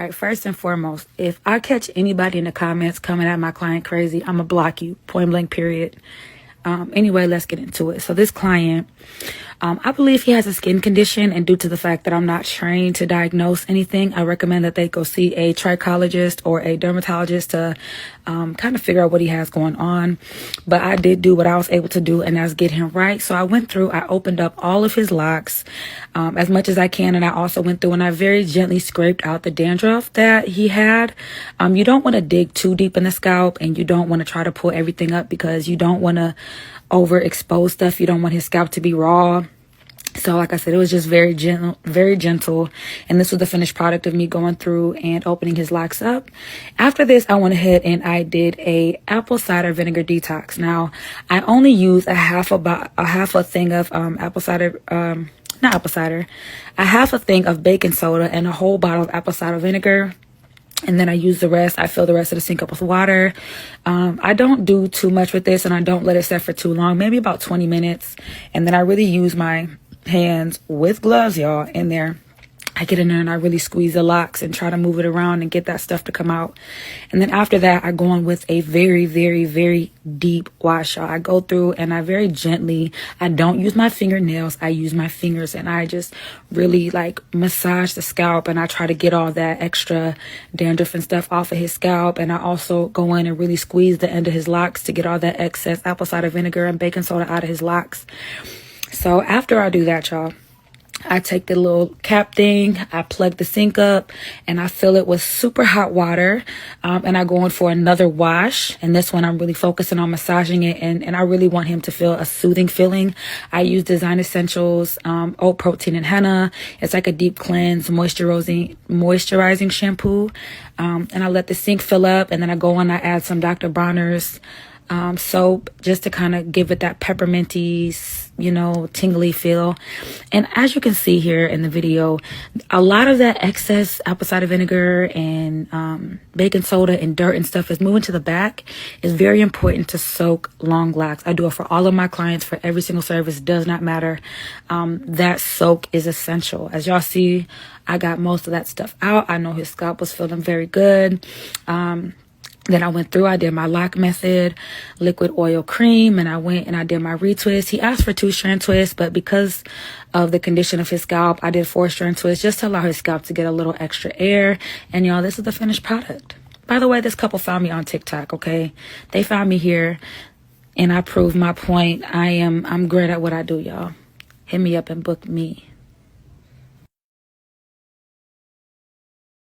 right, first and foremost, if I catch anybody in the comments coming at my client crazy, I'm gonna block you, point blank, period. Anyway, let's get into it. So this client, I believe he has a skin condition, and due to the fact that I'm not trained to diagnose anything, I recommend that they go see a trichologist or a dermatologist to kind of figure out what he has going on. But I did do what I was able to do, and that's get him right. So I went through, I opened up all of his locks as much as I can, and I also went through and I very gently scraped out the dandruff that he had. You don't want to dig too deep in the scalp, and you don't want to try to pull everything up because you don't want to overexpose stuff. You don't want his scalp to be raw. So like I said, it was just very gentle. And this was the finished product of me going through and opening his locks up. After this, I went ahead and I did a apple cider vinegar detox. Now, I only use a half a thing of apple cider, not apple cider, a half a thing of baking soda and a whole bottle of apple cider vinegar. And then I use the rest. I fill the rest of the sink up with water. I don't do too much with this, and I don't let it set for too long, maybe about 20 minutes. And then I really use my hands with gloves, y'all, in there. I get in there and I really squeeze the locks and try to move it around and get that stuff to come out. And then after that, I go on with a very, very, very deep wash. I go through and I very gently, I don't use my fingernails. I use my fingers, and I just really like massage the scalp, and I try to get all that extra dandruff and stuff off of his scalp. And I also go in and really squeeze the end of his locks to get all that excess apple cider vinegar and baking soda out of his locks. So after I do that, y'all, I take the little cap thing, I plug the sink up, and I fill it with super hot water. And I go in for another wash. And this one, I'm really focusing on massaging it. And I really want him to feel a soothing feeling. I use Design Essentials, oat protein and henna. It's like a deep cleanse, moisturizing shampoo. And I let the sink fill up. And then I go in, I add some Dr. Bronner's soap just to kind of give it that pepperminty, tingly feel. And as you can see here in the video, a lot of that excess apple cider vinegar and baking soda and dirt and stuff is moving to the back. It's very important to soak long locks. I do it for all of my clients for every single service. It does not matter. That soak is essential. As y'all see, I got most of that stuff out. I know his scalp was feeling very good. Then I went through, I did my lock method, liquid oil cream, and I went and I did my retwist. He asked for 2-strand twists, but because of the condition of his scalp, I did 4-strand twists just to allow his scalp to get a little extra air. And y'all, this is the finished product. By the way, this couple found me on TikTok, okay? They found me here, and I proved my point. I'm great at what I do, y'all. Hit me up and book me.